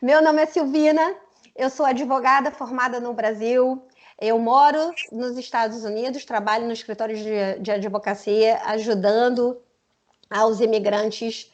Meu nome é Silvina, eu sou advogada formada no Brasil. Eu moro nos Estados Unidos, trabalho no escritório de advocacia, ajudando aos imigrantes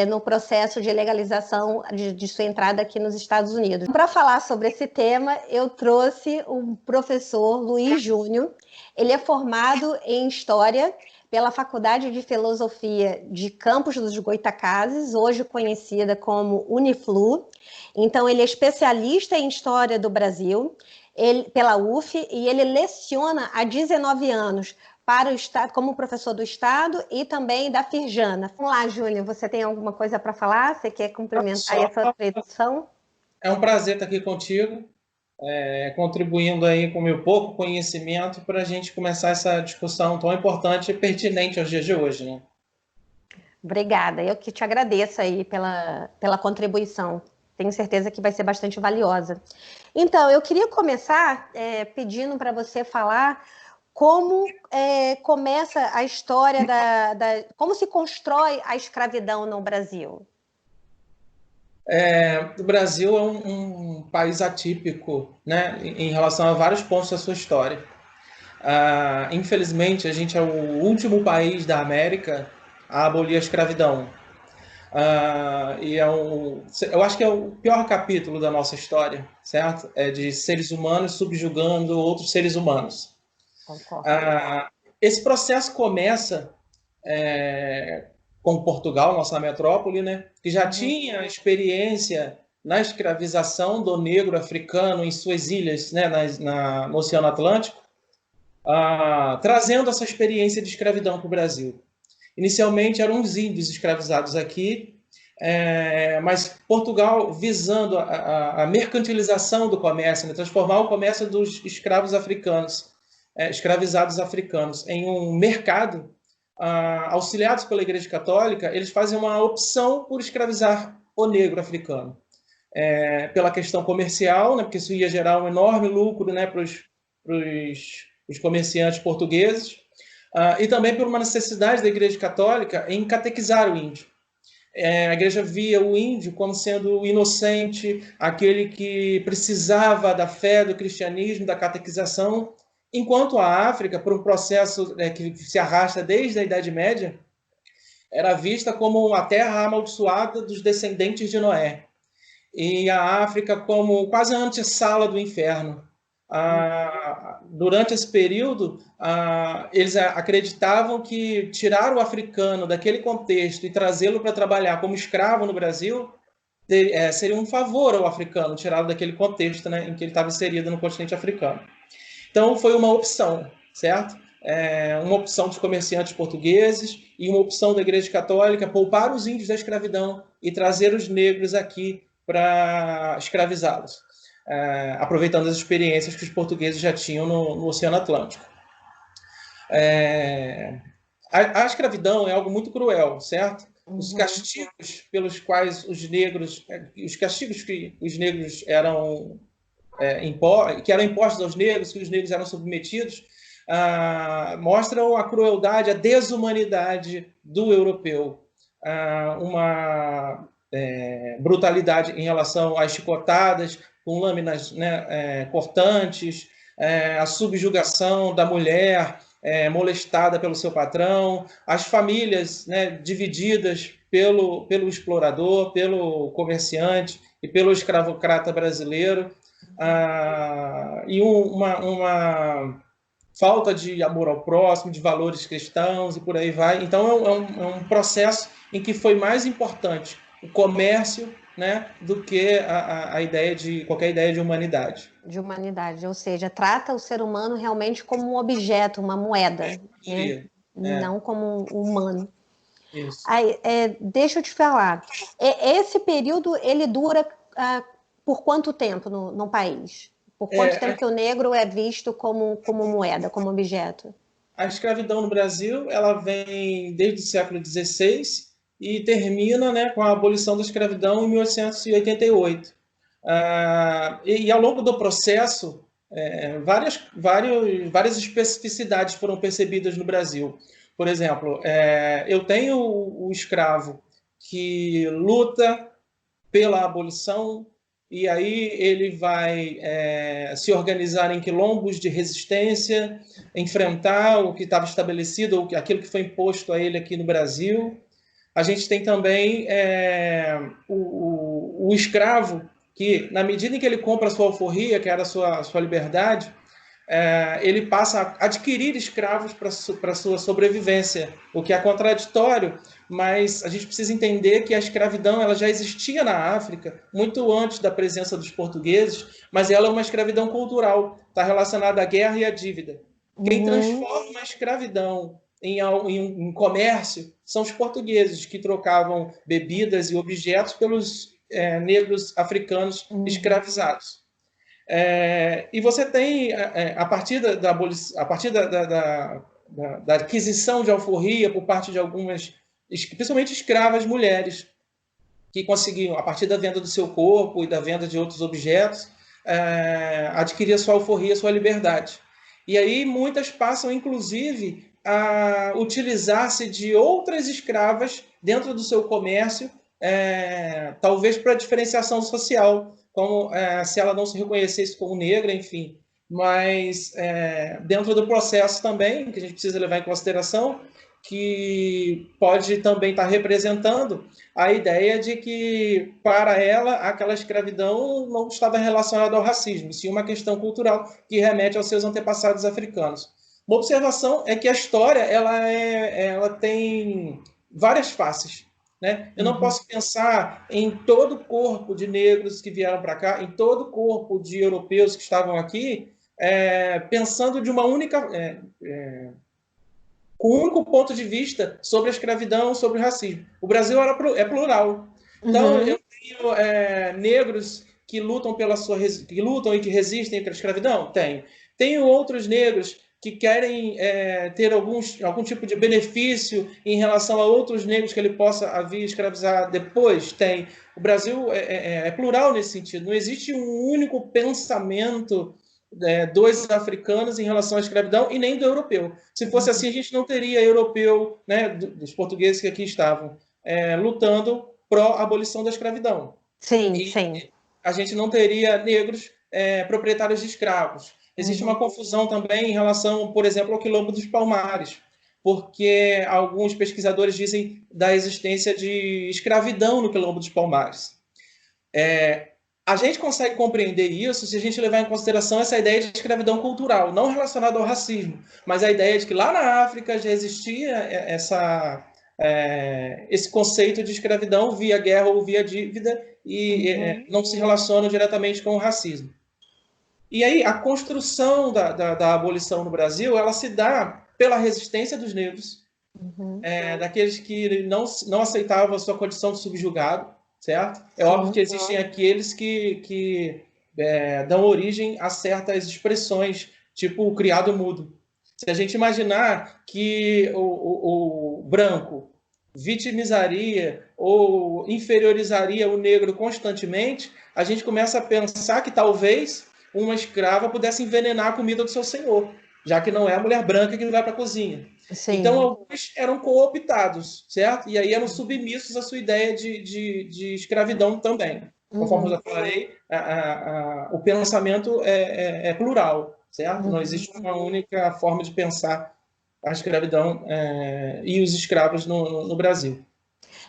no processo de legalização de sua entrada aqui nos Estados Unidos. Para falar sobre esse tema, eu trouxe o professor Luiz Júnior. Ele é formado em História pela Faculdade de Filosofia de Campos dos Goytacazes, hoje conhecida como Uniflu. Então, ele é especialista em História do Brasil pela UF e ele leciona há 19 anos para o Estado, como professor do Estado e também da Firjana. Vamos lá, Júnior, você tem alguma coisa para falar? Você quer complementar Só essa tradução? é um prazer estar aqui contigo, contribuindo aí com o meu pouco conhecimento para a gente começar essa discussão tão importante e pertinente aos dias de hoje, né? Obrigada, eu que te agradeço aí pela contribuição. Tenho certeza que vai ser bastante valiosa. Então, eu queria começar pedindo para você falar como começa a história como se constrói a escravidão no Brasil. O Brasil é um país atípico, né, em relação a vários pontos da sua história. Infelizmente, a gente é o último país da América a abolir a escravidão. Eu acho que é o pior capítulo da nossa história, certo? É de seres humanos subjugando outros seres humanos. Concordo. Ah, Esse processo começa com Portugal, nossa metrópole, né, que já Uhum. tinha experiência na escravização do negro africano em suas ilhas, né, no Oceano Atlântico, trazendo essa experiência de escravidão para o Brasil. Inicialmente eram os índios escravizados aqui, mas Portugal visando a mercantilização do comércio, né, transformar o comércio dos escravos africanos, escravizados africanos, em um mercado, auxiliados pela Igreja Católica, eles fazem uma opção por escravizar o negro africano. Pela questão comercial, né, porque isso ia gerar um enorme lucro, né, para os comerciantes portugueses, e também por uma necessidade da Igreja Católica em catequizar o índio. A igreja via o índio como sendo o inocente, aquele que precisava da fé, do cristianismo, da catequização, enquanto a África, por um processo que se arrasta desde a Idade Média, era vista como a terra amaldiçoada dos descendentes de Noé, e a África como quase a antessala do inferno. Durante esse período, eles acreditavam que tirar o africano daquele contexto e trazê-lo para trabalhar como escravo no Brasil seria um favor ao africano, tirá-lo daquele contexto, né, em que ele estava inserido no continente africano. Então, foi uma opção, certo? Uma opção dos comerciantes portugueses e uma opção da Igreja Católica poupar os índios da escravidão e trazer os negros aqui para escravizá-los, aproveitando as experiências que os portugueses já tinham no Oceano Atlântico. A escravidão é algo muito cruel, certo? Os castigos pelos quais os castigos que os negros eram que eram impostos aos negros, que os negros eram submetidos, mostram a crueldade, a desumanidade do europeu. Uma brutalidade em relação às chicotadas, com lâminas, né, cortantes, a subjugação da mulher molestada pelo seu patrão, as famílias, né, divididas pelo explorador, pelo comerciante e pelo escravocrata brasileiro, e uma falta de amor ao próximo, de valores cristãos e por aí vai. Então é um processo em que foi mais importante o comércio, né, do que a ideia de qualquer ideia de humanidade. De humanidade, ou seja, trata o ser humano realmente como um objeto, uma moeda, né? Não como um humano. Isso. Aí, deixa eu te falar, esse período ele dura por quanto tempo no país? Por quanto tempo que o negro é visto como moeda, como objeto? A escravidão no Brasil ela vem desde o século XVI e termina, né, com a abolição da escravidão em 1888. E ao longo do processo, várias especificidades foram percebidas no Brasil. Por exemplo, eu tenho o escravo que luta pela abolição, e aí ele vai se organizar em quilombos de resistência, enfrentar o que estava estabelecido, ou aquilo que foi imposto a ele aqui no Brasil. A gente tem também o escravo, que na medida em que ele compra a sua alforria, que era a sua liberdade, ele passa a adquirir escravos para sua sobrevivência, o que é contraditório, mas a gente precisa entender que a escravidão ela já existia na África muito antes da presença dos portugueses, mas ela é uma escravidão cultural, está relacionada à guerra e à dívida. Quem transforma a escravidão em comércio são os portugueses, que trocavam bebidas e objetos pelos negros africanos escravizados. E você tem, a partir da aquisição de alforria por parte de algumas, principalmente escravas mulheres, que conseguiam, a partir da venda do seu corpo e da venda de outros objetos, adquirir a sua alforria, a sua liberdade. E aí muitas passam, inclusive, a utilizar-se de outras escravas dentro do seu comércio, talvez para diferenciação social, como se ela não se reconhecesse como negra, enfim. Mas dentro do processo também, que a gente precisa levar em consideração, que pode também estar representando a ideia de que, para ela, aquela escravidão não estava relacionada ao racismo, sim uma questão cultural que remete aos seus antepassados africanos. Uma observação é que a história ela tem várias faces, né? Eu não posso pensar em todo o corpo de negros que vieram para cá, em todo o corpo de europeus que estavam aqui, pensando de uma única... com um único ponto de vista sobre a escravidão, sobre o racismo. O Brasil é plural. Então, eu tenho negros que lutam que lutam e que resistem contra a escravidão? Tenho. Tenho outros negros que querem ter algum tipo de benefício em relação a outros negros que ele possa vir escravizar depois? Tem. O Brasil é plural nesse sentido. Não existe um único pensamento dos africanos em relação à escravidão e nem do europeu. Se fosse assim, a gente não teria europeu, né, dos portugueses que aqui estavam lutando pró-abolição da escravidão. Sim, sim. A gente não teria negros proprietários de escravos. Existe uma confusão também em relação, por exemplo, ao Quilombo dos Palmares, porque alguns pesquisadores dizem da existência de escravidão no Quilombo dos Palmares. A gente consegue compreender isso se a gente levar em consideração essa ideia de escravidão cultural, não relacionada ao racismo, mas a ideia de que lá na África já existia esse conceito de escravidão via guerra ou via dívida e não se relaciona diretamente com o racismo. E aí a construção da abolição no Brasil, ela se dá pela resistência dos negros, daqueles que não aceitavam a sua condição de subjugado, certo? É óbvio que existem aqueles que dão origem a certas expressões, tipo o criado mudo. Se a gente imaginar que o branco vitimizaria ou inferiorizaria o negro constantemente, a gente começa a pensar que talvez uma escrava pudesse envenenar a comida do seu senhor, já que não é a mulher branca que vai para a cozinha. Sim. Então, alguns eram cooptados, certo? E aí eram submissos à sua ideia de escravidão também. Conforme eu já falei, o pensamento é plural, certo? Não existe uma única forma de pensar a escravidão e os escravos no Brasil.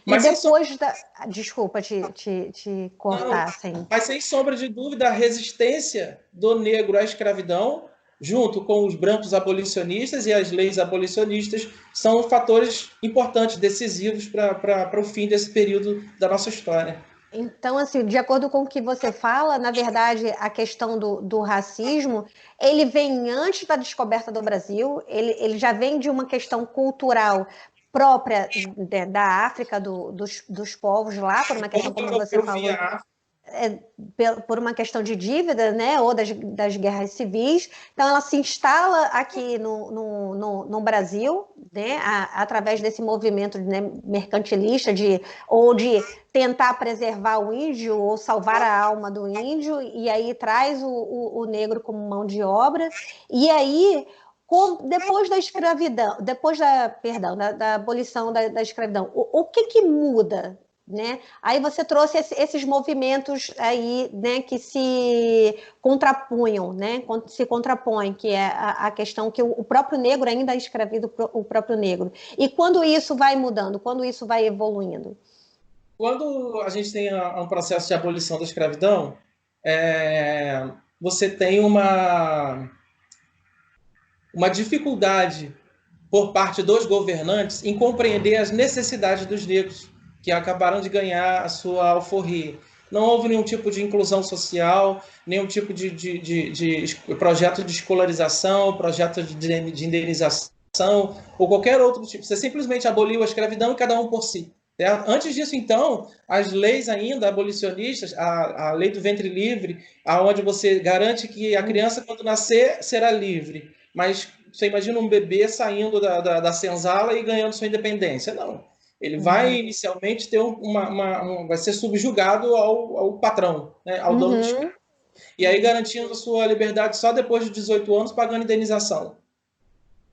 Mas e depois da... Desculpa te cortar. Assim. Mas sem sombra de dúvida, a resistência do negro à escravidão, junto com os brancos abolicionistas e as leis abolicionistas, são fatores importantes, decisivos para o fim desse período da nossa história. Então, assim, de acordo com o que você fala, na verdade, a questão do racismo, ele vem antes da descoberta do Brasil, ele já vem de uma questão cultural própria da África, dos povos lá, por uma questão, como você falou, por uma questão de dívida, né, ou das guerras civis. Então, ela se instala aqui no Brasil, né, através desse movimento, né, mercantilista, ou de tentar preservar o índio, ou salvar a alma do índio, e aí traz o negro como mão de obra. E aí, depois da escravidão, da abolição da escravidão, o que muda né? Aí você trouxe esses movimentos aí, né, que se contrapunham, né? Se contrapõem, que é a questão que o próprio negro ainda é escravido o próprio negro. E quando isso vai mudando, quando isso vai evoluindo? Quando a gente tem um processo de abolição da escravidão, você tem uma dificuldade por parte dos governantes em compreender as necessidades dos negros que acabaram de ganhar a sua alforria. Não houve nenhum tipo de inclusão social, nenhum tipo de projeto de escolarização, projeto de indenização, ou qualquer outro tipo. Você simplesmente aboliu a escravidão e cada um por si. Certo? Antes disso, então, as leis ainda abolicionistas, a lei do ventre livre, aonde você garante que a criança, quando nascer, será livre. Mas você imagina um bebê saindo da senzala e ganhando sua independência. Não. Ele vai inicialmente ter vai ser subjugado ao patrão, né, ao dono de escravo. E aí garantindo sua liberdade só depois de 18 anos, pagando indenização.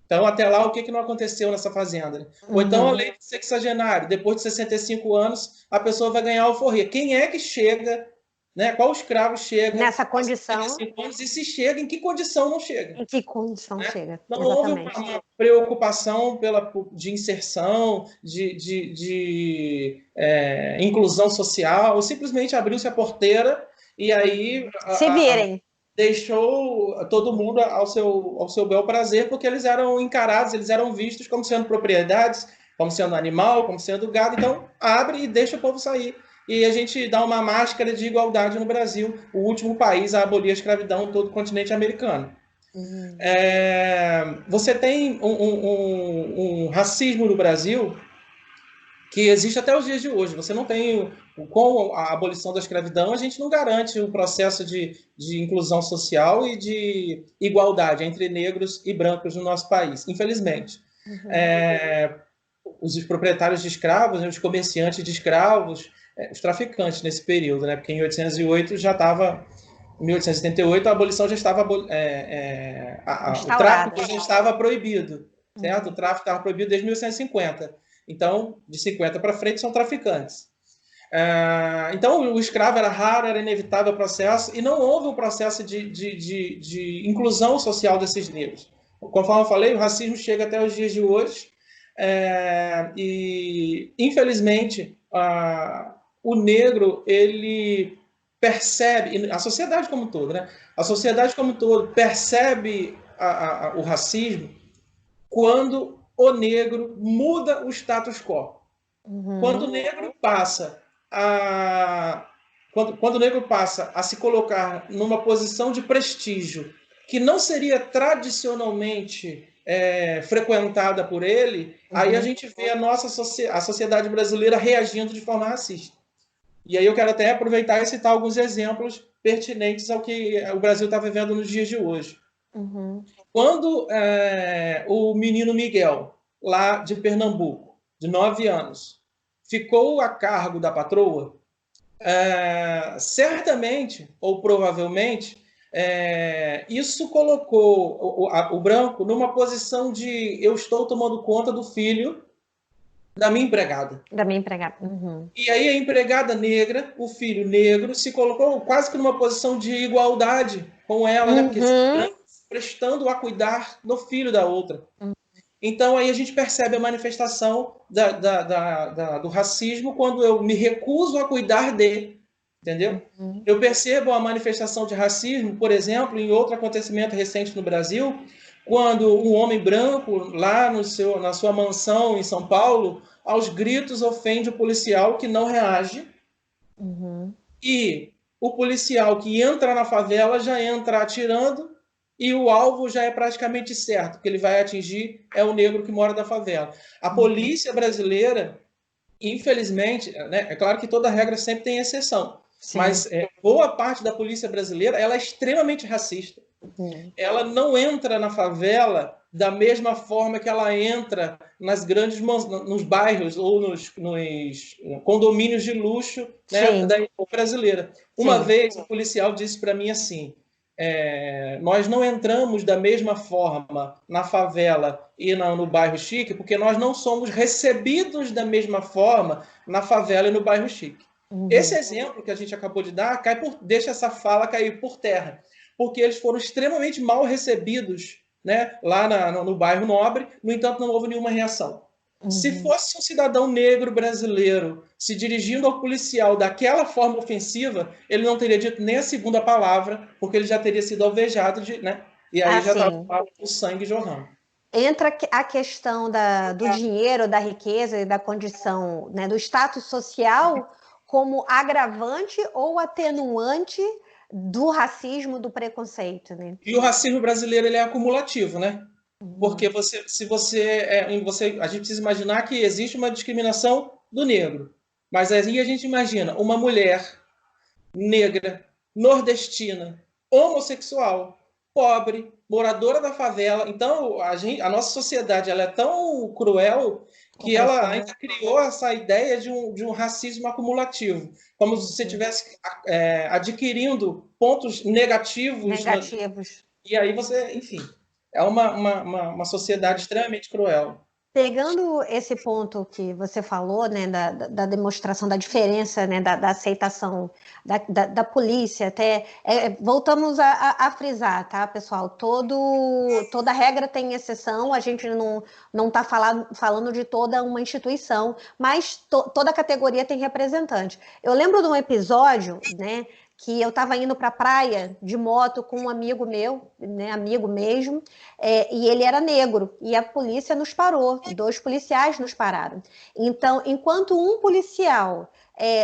Então, até lá, o que não aconteceu nessa fazenda? Né? Ou então a lei do sexagenário, depois de 65 anos, a pessoa vai ganhar alforria. Quem é que chega, né? Qual escravo chega nessa condição? 65 anos, e se chega, em que condição não chega? Em que condição chega? Não Exatamente. houve uma preocupação de inserção, de inclusão social, simplesmente abriu-se a porteira e aí se virem. Deixou todo mundo ao seu bel prazer, porque eles eram encarados, eles eram vistos como sendo propriedades, como sendo animal, como sendo gado. Então, abre e deixa o povo sair. E a gente dá uma máscara de igualdade no Brasil, o último país a abolir a escravidão em todo o continente americano. Você tem um racismo no Brasil que existe até os dias de hoje. Você não tem, com a abolição da escravidão, a gente não garante um processo de inclusão social e de igualdade entre negros e brancos no nosso país, infelizmente. Os proprietários de escravos, os comerciantes de escravos, os traficantes nesse período, né? Porque em 1808 já estava... Em 1878 a abolição já estava... o tráfico já estava proibido, certo? O tráfico estava proibido desde 1150. Então, de 50 para frente, são traficantes. Então, o escravo era raro, era inevitável o processo, e não houve um processo de inclusão social desses negros. Conforme eu falei, o racismo chega até os dias de hoje, e, infelizmente, o negro, ele percebe, a sociedade como um todo, né? A sociedade como um todo percebe o racismo quando o negro muda o status quo. Quando o negro passa quando o negro passa a se colocar numa posição de prestígio que não seria tradicionalmente frequentada por ele, aí a gente vê a sociedade brasileira reagindo de forma racista. E aí eu quero até aproveitar e citar alguns exemplos pertinentes ao que o Brasil está vivendo nos dias de hoje. Quando o menino Miguel, lá de Pernambuco, de 9 anos, ficou a cargo da patroa, certamente, ou provavelmente, isso colocou o branco numa posição de eu estou tomando conta do filho da minha empregada. E aí a empregada negra, o filho negro, se colocou quase que numa posição de igualdade com ela, né? Porque prestando a cuidar do filho da outra. Então, aí a gente percebe a manifestação do racismo quando eu me recuso a cuidar dele, entendeu? Eu percebo a manifestação de racismo, por exemplo, em outro acontecimento recente no Brasil, quando um homem branco, lá na sua mansão em São Paulo, aos gritos ofende o policial que não reage, e o policial que entra na favela já entra atirando, e o alvo já é praticamente certo, que ele vai atingir é o negro que mora na favela. A polícia brasileira, infelizmente, né, é claro que toda regra sempre tem exceção, mas boa parte da polícia brasileira ela é extremamente racista. Ela não entra na favela da mesma forma que ela entra nos bairros ou nos condomínios de luxo, né, da brasileira. Uma vez, um policial disse para mim assim: nós não entramos da mesma forma na favela e no bairro chique, porque nós não somos recebidos da mesma forma na favela e no bairro chique. Esse exemplo que a gente acabou de dar deixa essa fala cair por terra, porque eles foram extremamente mal recebidos, né, lá no bairro Nobre. No entanto, não houve nenhuma reação. Se fosse um cidadão negro brasileiro se dirigindo ao policial daquela forma ofensiva, ele não teria dito nem a segunda palavra, porque ele já teria sido alvejado, né? E aí já estava o sangue jorrando. Entra a questão do dinheiro, da riqueza e da condição, né, do status social como agravante ou atenuante do racismo, do preconceito, né? E o racismo brasileiro ele é acumulativo, né? Porque a gente precisa imaginar que existe uma discriminação do negro, mas aí a gente imagina uma mulher negra, nordestina, homossexual, pobre, moradora da favela. Então, a nossa sociedade ela é tão cruel que ela ainda criou essa ideia de um racismo acumulativo, como se você estivesse adquirindo pontos negativos. E aí você, enfim, é uma sociedade extremamente cruel. Pegando esse ponto que você falou, né, da demonstração da diferença, né, da aceitação da polícia, até voltamos a frisar, tá, pessoal? Toda regra tem exceção, a gente não está falando de toda uma instituição, mas toda categoria tem representante. Eu lembro de um episódio, né, que eu estava indo para a praia de moto com um amigo meu, né, amigo mesmo, e ele era negro, e a polícia nos parou, 2 policiais nos pararam. Então, enquanto um policial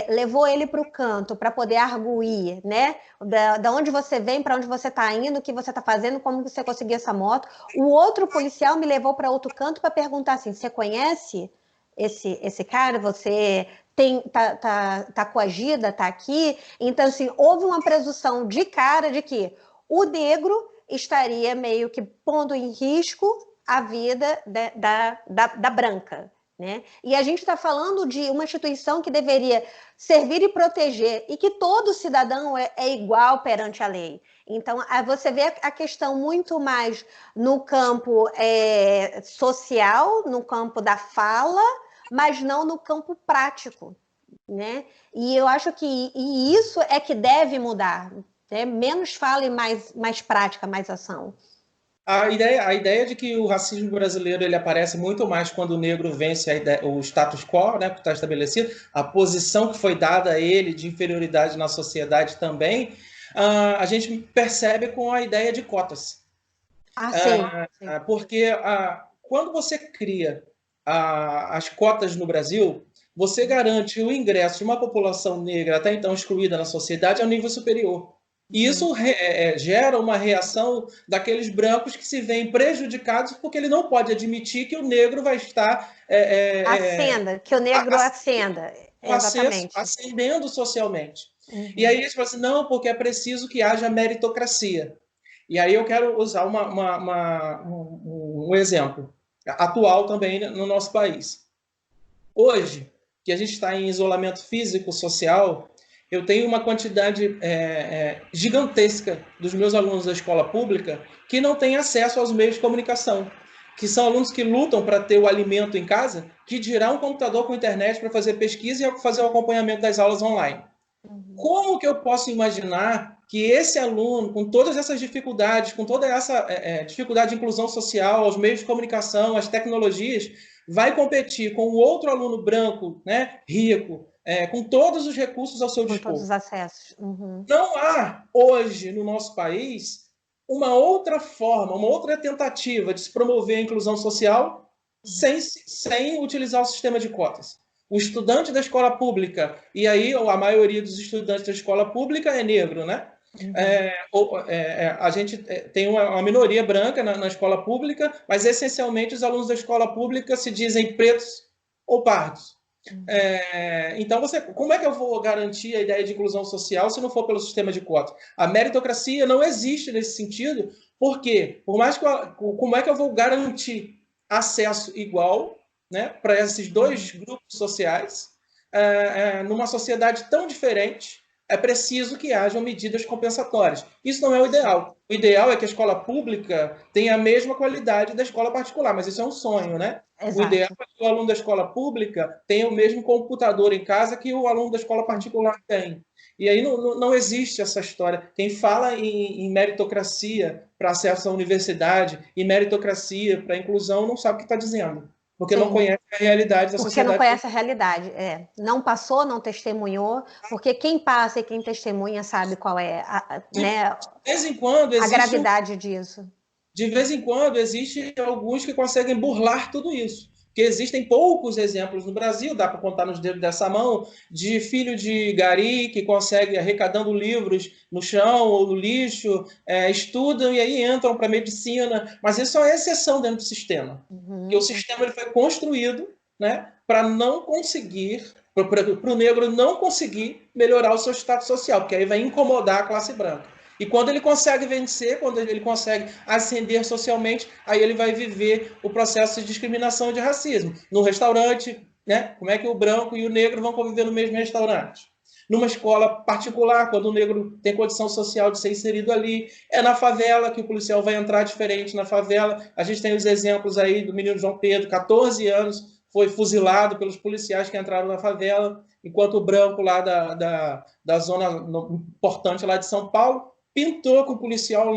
levou ele para o canto para poder arguir, né, da onde você vem, para onde você está indo, o que você está fazendo, como você conseguiu essa moto, o outro policial me levou para outro canto para perguntar assim, você conhece esse cara? Você tá coagida, tá aqui? Então, assim, houve uma presunção de cara de que o negro estaria meio que pondo em risco a vida da branca, né? E a gente está falando de uma instituição que deveria servir e proteger, e que todo cidadão é igual perante a lei. Então, você vê a questão muito mais no campo social, no campo da fala, mas não no campo prático, né? E eu acho que isso é que deve mudar, né? Menos fala e mais prática, mais ação. A ideia de que o racismo brasileiro ele aparece muito mais quando o negro vence o status quo, né, que está estabelecido, a posição que foi dada a ele de inferioridade na sociedade também, a gente percebe com a ideia de cotas. Sim. Porque quando você cria as cotas no Brasil, você garante o ingresso de uma população negra até então excluída na sociedade ao nível superior. E isso gera uma reação daqueles brancos que se veem prejudicados porque ele não pode admitir que o negro vai estar... que o negro ascenda. Exatamente. Ascendendo socialmente. E aí eles falam assim, não, porque é preciso que haja meritocracia. E aí eu quero usar um exemplo atual também no nosso país. Hoje, que a gente está em isolamento físico-social, eu tenho uma quantidade gigantesca dos meus alunos da escola pública que não têm acesso aos meios de comunicação, que são alunos que lutam para ter o alimento em casa, que dirá um computador com internet para fazer pesquisa e fazer o acompanhamento das aulas online. Como que eu posso imaginar que esse aluno, com todas essas dificuldades, com toda essa dificuldade de inclusão social, aos meios de comunicação, às tecnologias, vai competir com o outro aluno branco, né, rico, com todos os recursos ao seu dispor? Com todos os acessos. Não há, hoje, no nosso país, uma outra forma, uma outra tentativa de se promover a inclusão social sem utilizar o sistema de cotas. O estudante da escola pública, e aí a maioria dos estudantes da escola pública é negro, né? A gente tem uma minoria branca na escola pública, mas essencialmente os alunos da escola pública se dizem pretos ou pardos. Então, como é que eu vou garantir a ideia de inclusão social se não for pelo sistema de cotas? A meritocracia não existe nesse sentido, porque como é que eu vou garantir acesso igual, né, para esses dois grupos sociais numa sociedade tão diferente, é preciso que hajam medidas compensatórias. Isso não é o ideal. O ideal é que a escola pública tenha a mesma qualidade da escola particular, mas isso é um sonho, né? O ideal Exato. é que o aluno da escola pública tenha o mesmo computador em casa que o aluno da escola particular tem. E aí não existe essa história. Quem fala em meritocracia para acesso à universidade e meritocracia para inclusão não sabe o que está dizendo, porque não Sim. conhece a realidade da Porque não sociedade. conhece a realidade. É. Não passou, não testemunhou, porque quem passa e quem testemunha sabe qual é né, vez em quando a existe gravidade disso. de vez em quando existem alguns que conseguem burlar tudo isso. Porque existem poucos exemplos no Brasil, dá para contar nos dedos dessa mão, de filho de gari que consegue arrecadando livros no chão ou no lixo, estudam e aí entram para a medicina. Mas isso é uma exceção dentro do sistema. Porque o sistema ele foi construído, né, para não conseguir, para o negro não conseguir melhorar o seu status social, porque aí vai incomodar a classe branca. E quando ele consegue vencer, quando ele consegue ascender socialmente, aí ele vai viver o processo de discriminação e de racismo. No restaurante, né? Como é que o branco e o negro vão conviver no mesmo restaurante? Numa escola particular, quando o negro tem condição social de ser inserido ali. É na favela que o policial vai entrar diferente na favela. A gente tem os exemplos aí do menino João Pedro, 14 anos, foi fuzilado pelos policiais que entraram na favela, enquanto o branco lá da zona importante lá de São Paulo pintou com o policial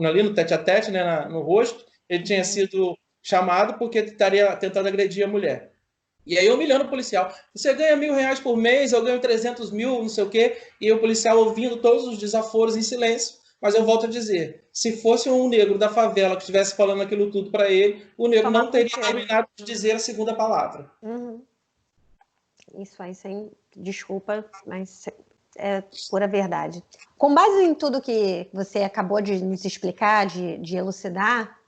ali no tete-a-tete, né, no rosto. Ele tinha sido chamado porque estaria tentando agredir a mulher. E aí humilhando o policial. Você ganha R$1.000 por mês, eu ganho 300 mil, não sei o quê. E o policial ouvindo todos os desaforos em silêncio. Mas eu volto a dizer, se fosse um negro da favela que estivesse falando aquilo tudo para ele, o negro não teria terminado de dizer a segunda palavra. Isso aí, sem desculpa, mas é pura verdade. Com base em tudo que você acabou de nos explicar, de elucidar,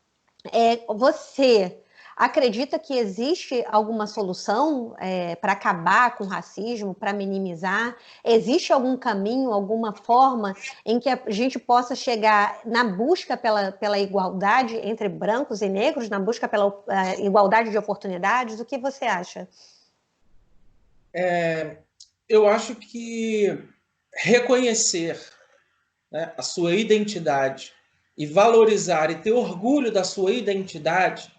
você acredita que existe alguma solução para acabar com o racismo, para minimizar? Existe algum caminho, alguma forma em que a gente possa chegar na busca pela igualdade entre brancos e negros, na busca pela igualdade de oportunidades? O que você acha? Eu acho que reconhecer, né, a sua identidade e valorizar e ter orgulho da sua identidade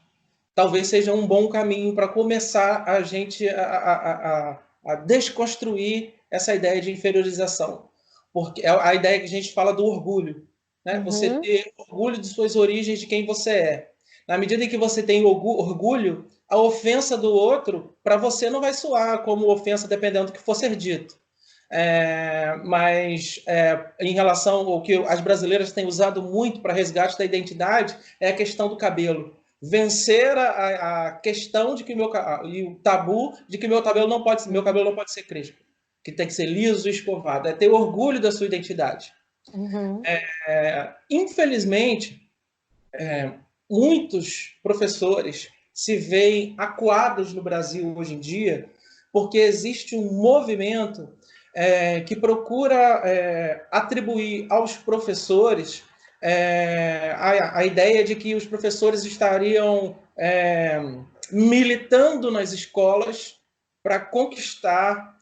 talvez seja um bom caminho para começar a gente a desconstruir essa ideia de inferiorização. Porque é a ideia que a gente fala do orgulho. Né? Você ter orgulho de suas origens, de quem você é. Na medida em que você tem orgulho, a ofensa do outro, para você não vai soar como ofensa, dependendo do que for ser dito. Mas em relação ao que as brasileiras têm usado muito para resgate da identidade, é a questão do cabelo. Vencer a questão de que e o tabu de que meu cabelo não pode ser crespo, que tem que ser liso e escovado. É ter orgulho da sua identidade. Infelizmente, muitos professores se veem acuados no Brasil hoje em dia porque existe um movimento que procura atribuir aos professores a ideia de que os professores estariam militando nas escolas para conquistar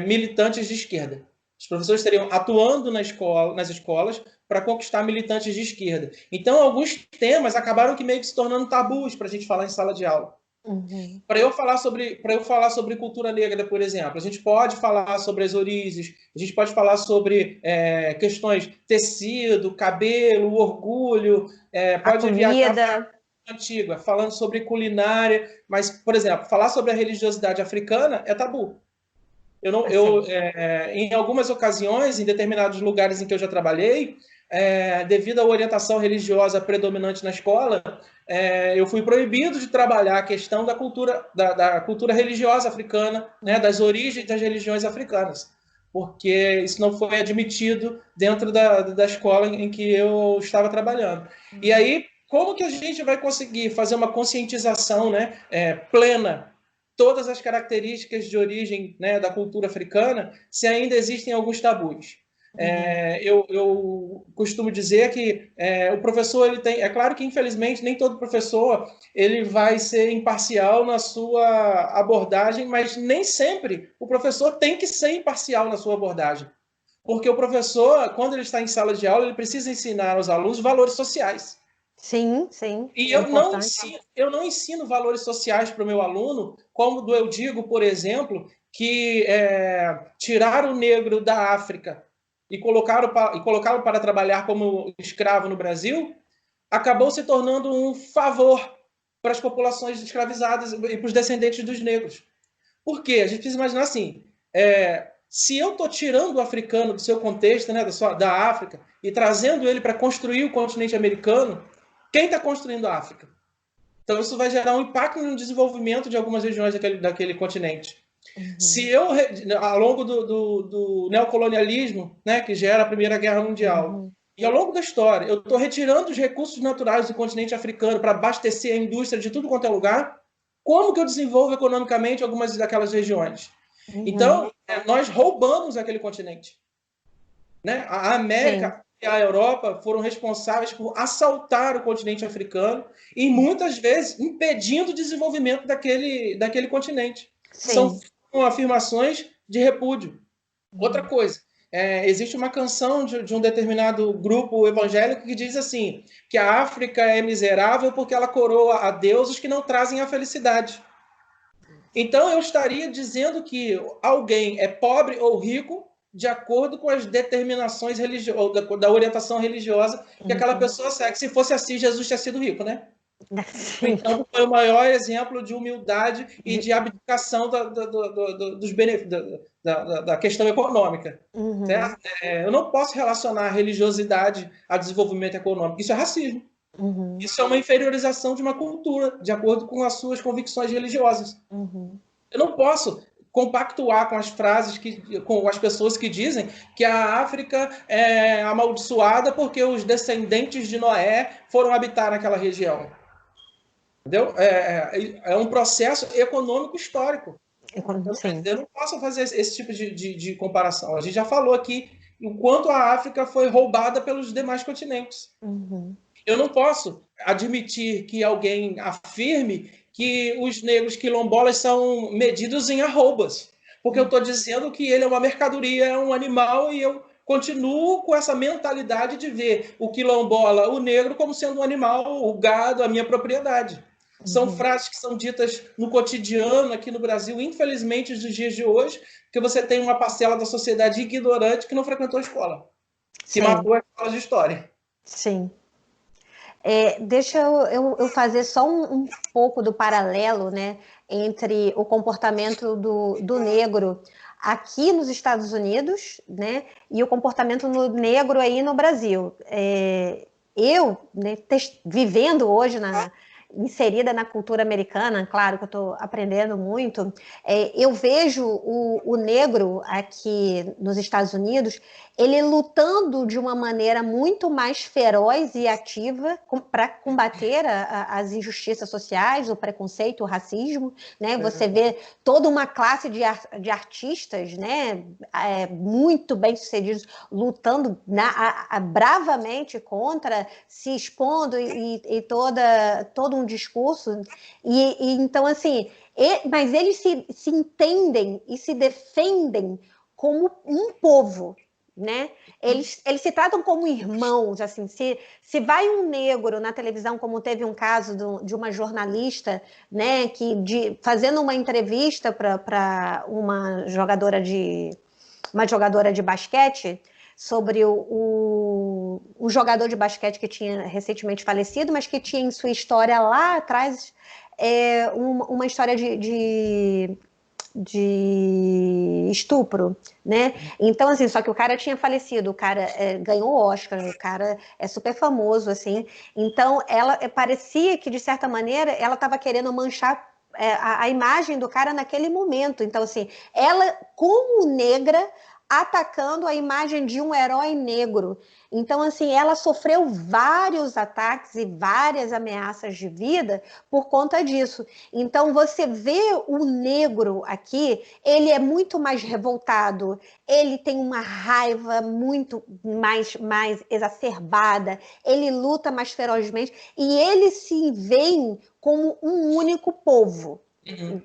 militantes de esquerda. Os professores estariam atuando nas escolas para conquistar militantes de esquerda. Então, alguns temas acabaram que meio que se tornando tabus para a gente falar em sala de aula. Para eu falar sobre cultura negra, por exemplo, a gente pode falar sobre as origens, a gente pode falar sobre questões tecido, cabelo, orgulho, pode viajar para a antiga, falando sobre culinária, mas, por exemplo, falar sobre a religiosidade africana é tabu. Em algumas ocasiões, em determinados lugares em que eu já trabalhei, devido à orientação religiosa predominante na escola, eu fui proibido de trabalhar a questão da cultura religiosa africana, né, das origens das religiões africanas, porque isso não foi admitido dentro da escola em que eu estava trabalhando. E aí, como que a gente vai conseguir fazer uma conscientização, né, plena, todas as características de origem, né, da cultura africana, se ainda existem alguns tabus? Eu costumo dizer que o professor, ele tem... É claro que, infelizmente, nem todo professor ele vai ser imparcial na sua abordagem, mas nem sempre o professor tem que ser imparcial na sua abordagem. Porque o professor, quando ele está em sala de aula, ele precisa ensinar aos alunos valores sociais. Sim, sim. E É importante. eu não ensino valores sociais para o meu aluno, como eu digo, por exemplo, que tirar o negro da África e colocá-lo para trabalhar como escravo no Brasil acabou se tornando um favor para as populações escravizadas e para os descendentes dos negros. Por quê? A gente precisa imaginar assim, se eu estou tirando o africano do seu contexto, né, da África, e trazendo ele para construir o continente americano, quem está construindo a África? Então, isso vai gerar um impacto no desenvolvimento de algumas regiões daquele continente. Se eu, ao longo do neocolonialismo, né, que gera a Primeira Guerra Mundial, e ao longo da história, eu estou retirando os recursos naturais do continente africano para abastecer a indústria de tudo quanto é lugar, como que eu desenvolvo economicamente algumas daquelas regiões? Então, nós roubamos aquele continente. Né? A América e a Europa foram responsáveis por assaltar o continente africano e muitas vezes impedindo o desenvolvimento daquele continente. Sim. São afirmações de repúdio. Outra coisa, existe uma canção de um determinado grupo evangélico que diz assim, que a África é miserável porque ela coroa a deuses que não trazem a felicidade. Então, eu estaria dizendo que alguém é pobre ou rico de acordo com as determinações religiosas, da orientação religiosa que aquela pessoa segue. Se fosse assim, Jesus tinha sido rico, né? Então, foi o maior exemplo de humildade e de abdicação dos benefícios, da questão econômica. Certo? Eu não posso relacionar a religiosidade a desenvolvimento econômico. Isso é racismo. Isso é uma inferiorização de uma cultura, de acordo com as suas convicções religiosas. Eu não posso compactuar com as frases, com as pessoas que dizem que a África é amaldiçoada porque os descendentes de Noé foram habitar naquela região. Entendeu? É um processo econômico histórico. Eu não posso fazer esse tipo de comparação. A gente já falou aqui o quanto a África foi roubada pelos demais continentes. Eu não posso admitir que alguém afirme que os negros quilombolas são medidos em arrobas, porque eu estou dizendo que ele é uma mercadoria, é um animal, e eu continuo com essa mentalidade de ver o quilombola, o negro, como sendo um animal, o gado, a minha propriedade. São frases que são ditas no cotidiano aqui no Brasil, infelizmente, nos dias de hoje, que você tem uma parcela da sociedade ignorante que não frequentou a escola, que matou a escola de história. Sim. Deixa eu fazer só um pouco do paralelo, né, entre o comportamento do negro aqui nos Estados Unidos, né, e o comportamento do negro aí no Brasil. Eu, né, vivendo hoje inserida na cultura americana, claro que eu estou aprendendo muito, eu vejo o negro aqui nos Estados Unidos, ele lutando de uma maneira muito mais feroz e ativa para combater as injustiças sociais, o preconceito, o racismo, né? Você vê toda uma classe de artistas, né, muito bem-sucedidos, lutando bravamente contra, se expondo e todo um discurso. E então, assim, mas eles se entendem e se defendem como um povo, né? Eles se tratam como irmãos, assim. Se vai um negro na televisão, como teve um caso de uma jornalista, né, fazendo uma entrevista para uma jogadora de basquete, sobre um jogador de basquete que tinha recentemente falecido, mas que tinha em sua história lá atrás uma história de estupro, né? Então, assim, só que o cara tinha falecido, o cara ganhou o Oscar, o cara é super famoso, assim. Então, ela parecia que, de certa maneira, ela estava querendo manchar a imagem do cara naquele momento. Então, assim, ela, como negra, atacando a imagem de um herói negro. Então, assim, ela sofreu vários ataques e várias ameaças de vida por conta disso. Então, você vê o negro aqui, ele é muito mais revoltado, ele tem uma raiva muito mais exacerbada, ele luta mais ferozmente e ele se vê como um único povo. Uhum.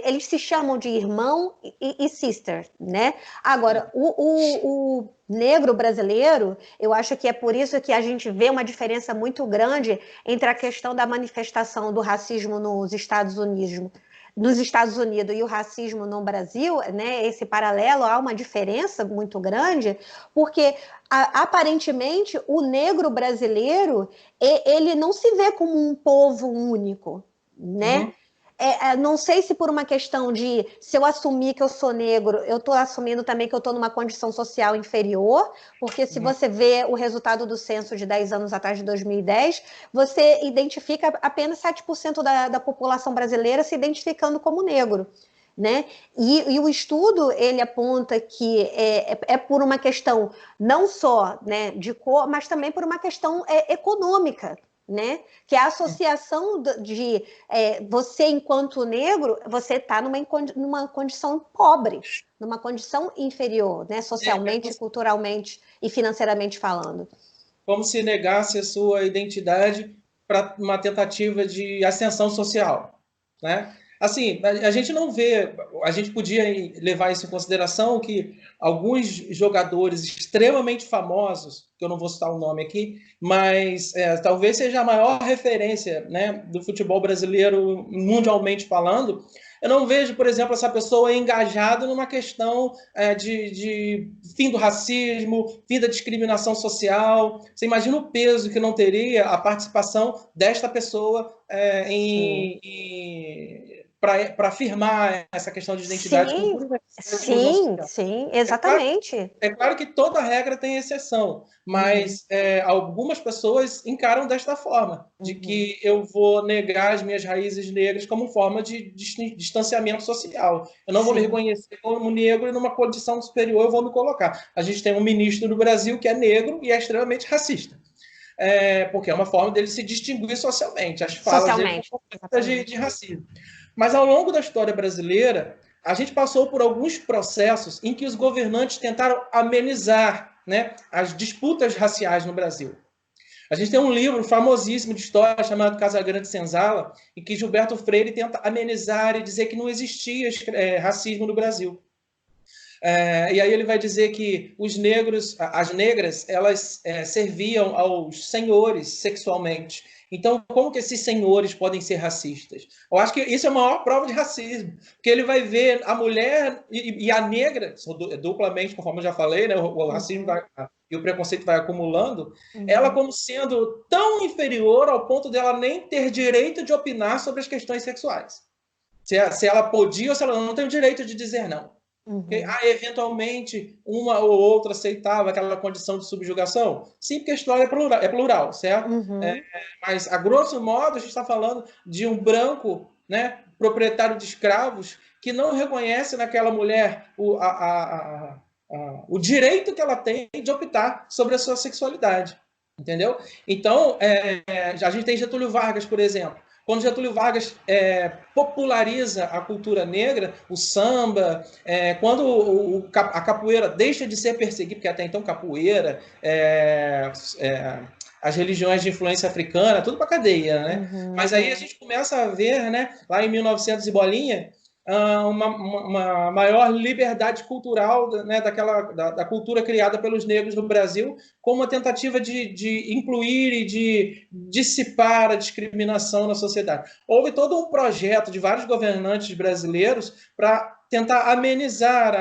Eles se chamam de irmão e sister, né? Agora, o negro brasileiro, eu acho que é por isso que a gente vê uma diferença muito grande entre a questão da manifestação do racismo nos Estados Unidos e o racismo no Brasil, né? Esse paralelo, há uma diferença muito grande, porque aparentemente o negro brasileiro ele não se vê como um povo único, né? Uhum. Não sei se por uma questão de se eu assumir que eu sou negro, eu estou assumindo também que eu estou numa condição social inferior, porque se Uhum. você vê o resultado do censo de 10 anos atrás, de 2010, você identifica apenas 7% da população brasileira se identificando como negro. Né? E o estudo ele aponta que é por uma questão não só, né, de cor, mas também por uma questão econômica, né? Que é a associação de você, enquanto negro, você está numa condição pobre, numa condição inferior, né? Socialmente, culturalmente e financeiramente falando. Como se negasse a sua identidade para uma tentativa de ascensão social, né? Assim, a gente não vê, a gente podia levar isso em consideração que alguns jogadores extremamente famosos, que eu não vou citar o nome aqui, mas talvez seja a maior referência, né, do futebol brasileiro mundialmente falando. Eu não vejo, por exemplo, essa pessoa engajada numa questão de fim do racismo, fim da discriminação social. Você imagina o peso que não teria a participação desta pessoa para afirmar essa questão de identidade Sim, cultural e inclusão sim, social. sim, É claro, exatamente. é claro que toda regra tem exceção, Uhum, mas algumas pessoas encaram desta forma, de uhum. que eu vou negar as minhas raízes negras como forma de distanciamento social. Eu não vou me Sim, reconhecer como negro e numa condição superior eu vou me colocar. A gente tem um ministro do Brasil que é negro e é extremamente racista. Porque é uma forma dele se distinguir socialmente. As falas dele são socialmente, completas de exatamente. racismo. Mas ao longo da história brasileira, a gente passou por alguns processos em que os governantes tentaram amenizar, né, as disputas raciais no Brasil. A gente tem um livro famosíssimo de história chamado Casagrande Senzala, em que Gilberto Freire tenta amenizar e dizer que não existia racismo no Brasil. E aí ele vai dizer que os negros, as negras, elas serviam aos senhores sexualmente. Então, como que esses senhores podem ser racistas? Eu acho que isso é a maior prova de racismo, porque ele vai ver a mulher e a negra, duplamente, conforme eu já falei, né, o racismo Uhum, e o preconceito vai acumulando, ela uhum. como sendo tão inferior ao ponto dela nem ter direito de opinar sobre as questões sexuais. Se ela podia ou se ela não tem o direito de dizer não. Porque, Uhum. eventualmente, uma ou outra aceitava aquela condição de subjugação? Sim, porque a história é plural, certo? Uhum. Mas, a grosso modo, a gente está falando de um branco, né, proprietário de escravos que não reconhece naquela mulher o direito que ela tem de optar sobre a sua sexualidade. Entendeu? Então, a gente tem Getúlio Vargas, por exemplo. Quando Getúlio Vargas populariza a cultura negra, o samba, quando a capoeira deixa de ser perseguida, porque até então capoeira, as religiões de influência africana, tudo para cadeia, né? Mas Uhum. aí a gente começa a ver, né, lá em 1900 e bolinha, uma maior liberdade cultural, né, da cultura criada pelos negros no Brasil, como uma tentativa de incluir e de dissipar a discriminação na sociedade. Houve todo um projeto de vários governantes brasileiros para tentar amenizar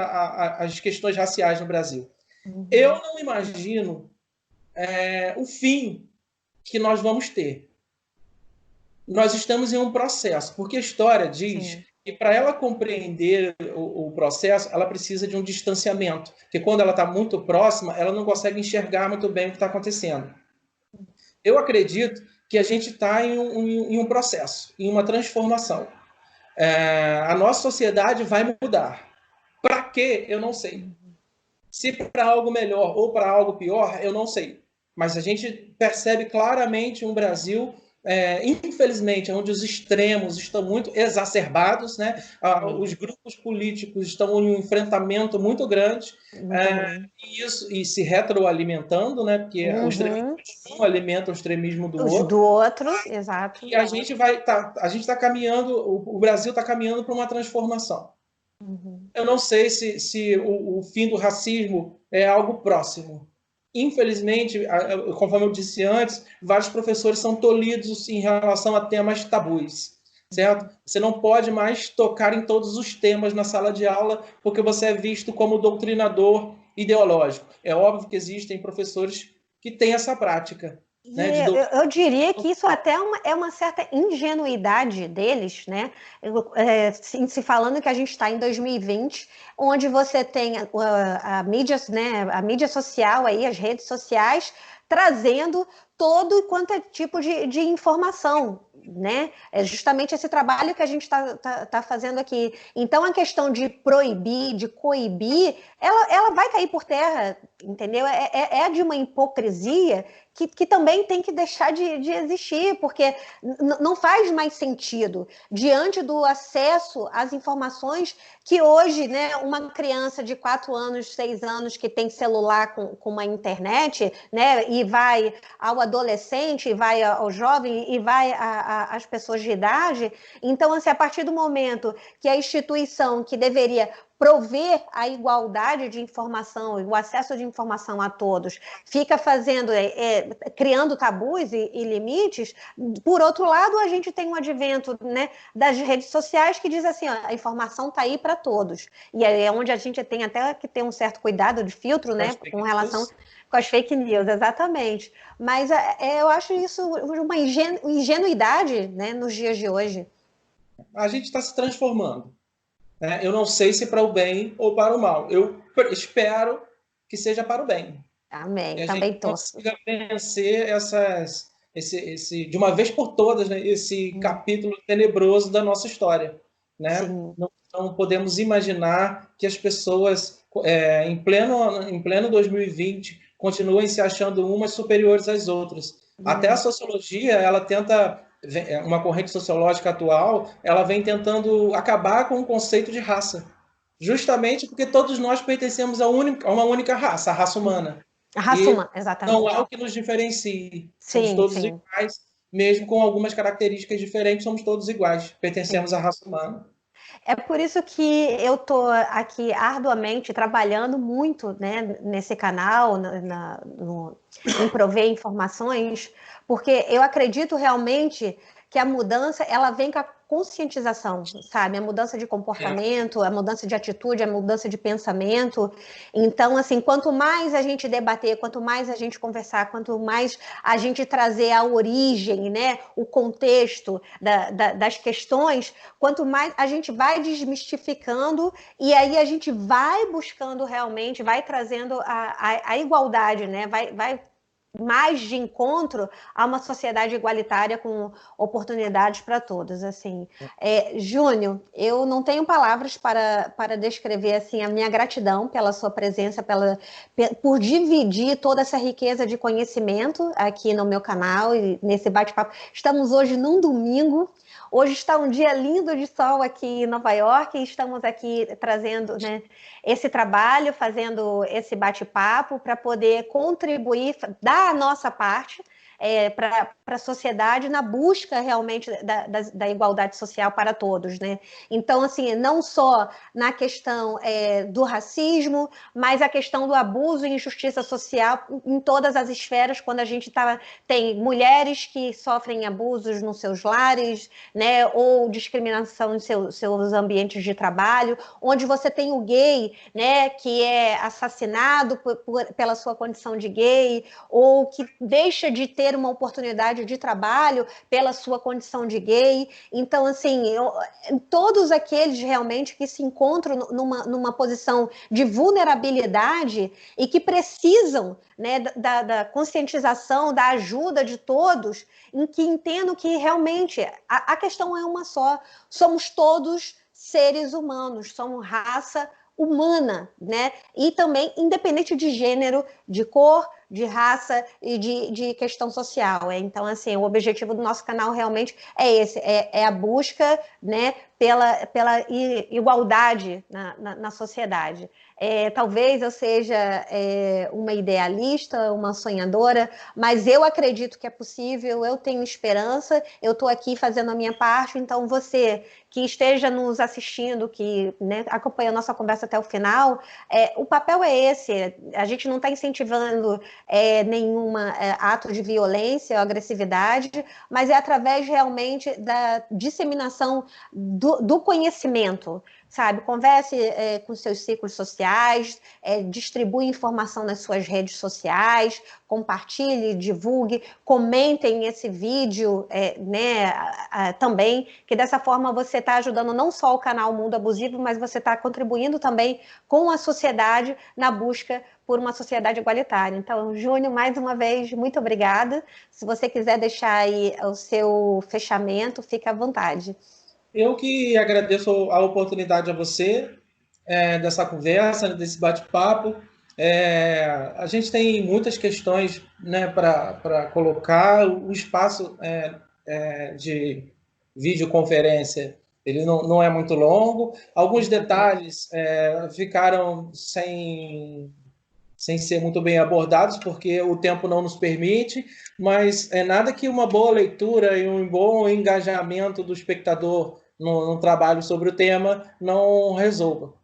as questões raciais no Brasil. Eu Uhum. não imagino o fim que nós vamos ter. Nós estamos em um processo, porque a história diz Sim. que para ela compreender o processo, ela precisa de um distanciamento, porque quando ela está muito próxima, ela não consegue enxergar muito bem o que está acontecendo. Eu acredito que a gente está em um processo, em uma transformação. A nossa sociedade vai mudar. Para quê? Eu não sei. Se para algo melhor ou para algo pior, eu não sei. Mas a gente percebe claramente um Brasil, infelizmente, onde os extremos estão muito exacerbados, né? Os grupos políticos estão em um enfrentamento muito grande, e se retroalimentando, né? Porque os extremismos um alimentam o extremismo do outro. Do outro, exato. E a gente está caminhando, o Brasil está caminhando para uma transformação. Eu não sei se o fim do racismo é algo próximo. Infelizmente, conforme eu disse antes, vários professores são tolhidos em relação a temas tabus, certo? Você não pode mais tocar em todos os temas na sala de aula porque você é visto como doutrinador ideológico. É óbvio que existem professores que têm essa prática, né, eu diria que isso até é uma certa ingenuidade deles, né? Se falando que a gente está em 2020, onde você tem a mídia, né, a mídia social aí, as redes sociais, trazendo todo quanto é tipo de informação, né? É justamente esse trabalho que a gente tá fazendo aqui. Então, a questão de proibir, de coibir, ela vai cair por terra, entendeu? É de uma hipocrisia que também tem que deixar de existir, porque não faz mais sentido, diante do acesso às informações que hoje, né, uma criança de 4 anos, 6 anos que tem celular com uma internet, né, e vai ao adolescente, vai ao jovem e vai às pessoas de idade, então, assim, a partir do momento que a instituição que deveria prover a igualdade de informação e o acesso de informação a todos, fica fazendo, criando tabus e limites. Por outro lado, a gente tem um advento, né, das redes sociais que diz assim, ó, a informação está aí para todos. E é onde a gente tem até que ter um certo cuidado de filtro, né, com relação com as fake news, exatamente. Mas eu acho isso uma ingenuidade, né, nos dias de hoje. A gente está se transformando. Eu não sei se para o bem ou para o mal. Eu espero que seja para o bem. Amém. Também torço. Consiga vencer de uma vez por todas, né, esse capítulo tenebroso da nossa história. Né? Não podemos imaginar que as pessoas, em pleno 2020, continuem se achando umas superiores às outras. Até a sociologia, ela tenta, uma corrente sociológica atual, ela vem tentando acabar com o conceito de raça, justamente porque todos nós pertencemos a uma única raça, a raça humana. A raça humana, exatamente. Não há o que nos diferencie. Somos todos iguais, mesmo com algumas características diferentes, somos todos iguais, pertencemos à raça humana. É por isso que eu estou aqui arduamente trabalhando muito, né, nesse canal, em prover informações, porque eu acredito realmente que a mudança ela vem com a conscientização, sabe? A mudança de comportamento, a mudança de atitude, a mudança de pensamento. Então, assim, quanto mais a gente debater, quanto mais a gente conversar, quanto mais a gente trazer a origem, né, o contexto das questões, quanto mais a gente vai desmistificando e aí a gente vai buscando realmente, vai trazendo a igualdade, né? Vai mais de encontro a uma sociedade igualitária com oportunidades para todos, assim. Júnior, eu não tenho palavras para descrever assim a minha gratidão pela sua presença, por dividir toda essa riqueza de conhecimento aqui no meu canal e nesse bate-papo. Estamos hoje num domingo. Hoje está um dia lindo de sol aqui em Nova York e estamos aqui trazendo, né, esse trabalho, fazendo esse bate-papo para poder contribuir, dar a nossa parte para a sociedade na busca realmente da igualdade social para todos, né? Então, assim, não só na questão do racismo, mas a questão do abuso e injustiça social em todas as esferas, quando a gente tem mulheres que sofrem abusos nos seus lares, né, ou discriminação em seus ambientes de trabalho, onde você tem o gay, né, que é assassinado pela sua condição de gay, ou que deixa de ter uma oportunidade de trabalho pela sua condição de gay. Então, assim, todos aqueles realmente que se encontram numa posição de vulnerabilidade e que precisam, né, da conscientização, da ajuda de todos, em que entendam que realmente a questão é uma só, somos todos seres humanos, somos raça humana, né? E também independente de gênero, de cor, de raça e de questão social. Então, assim, o objetivo do nosso canal realmente é esse, é a busca, né, pela igualdade na sociedade. Talvez eu seja uma idealista, uma sonhadora, mas eu acredito que é possível, eu tenho esperança, eu estou aqui fazendo a minha parte, então você que esteja nos assistindo, que, né, acompanha a nossa conversa até o final, o papel é esse, a gente não está incentivando nenhum ato de violência ou agressividade, mas é através realmente da disseminação do conhecimento, sabe? Converse com seus ciclos sociais, distribui informação nas suas redes sociais, compartilhe, divulgue, comentem esse vídeo, né, também, que dessa forma você está ajudando não só o canal Mundo Abusivo, mas você está contribuindo também com a sociedade na busca por uma sociedade igualitária. Então, Júnior, mais uma vez, muito obrigada. Se você quiser deixar aí o seu fechamento, fique à vontade. Eu que agradeço a oportunidade a você dessa conversa, desse bate-papo. A gente tem muitas questões, né, para colocar. O espaço de videoconferência ele não é muito longo. Alguns detalhes ficaram sem ser muito bem abordados, porque o tempo não nos permite, mas é nada que uma boa leitura e um bom engajamento do espectador no trabalho sobre o tema não resolva.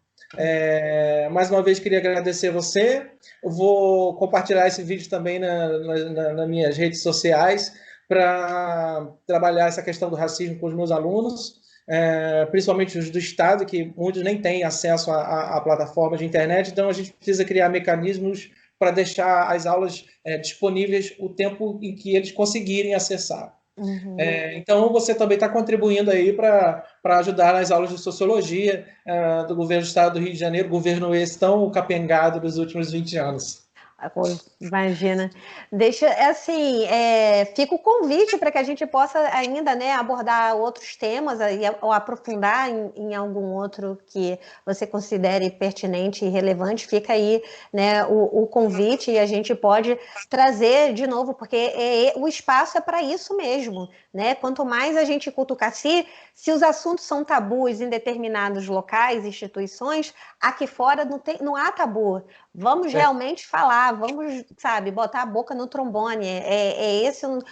Mais uma vez, queria agradecer você. Eu vou compartilhar esse vídeo também nas minhas redes sociais para trabalhar essa questão do racismo com os meus alunos, principalmente os do Estado, que muitos nem têm acesso à plataforma de internet, então a gente precisa criar mecanismos para deixar as aulas disponíveis o tempo em que eles conseguirem acessar. Uhum. Então, você também está contribuindo aí para ajudar nas aulas de sociologia do governo do Estado do Rio de Janeiro, governo esse tão capengado dos últimos 20 anos. Imagina. Deixa, assim, fica o convite para que a gente possa ainda, né, abordar outros temas ou aprofundar em algum outro que você considere pertinente e relevante. Fica aí, né, o convite e a gente pode trazer de novo, porque o espaço é para isso mesmo, né? Quanto mais a gente cutucar, se os assuntos são tabus em determinados locais, instituições, aqui fora não há tabu. Vamos realmente falar, vamos, sabe, botar a boca no trombone.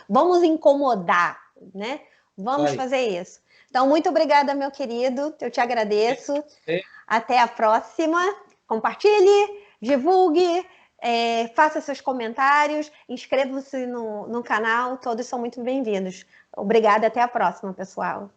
Vamos incomodar, né? Vamos fazer isso. Então, muito obrigada, meu querido. Eu te agradeço. Até a próxima. Compartilhe, divulgue, faça seus comentários, inscreva-se no canal. Todos são muito bem-vindos. Obrigada, até a próxima, pessoal.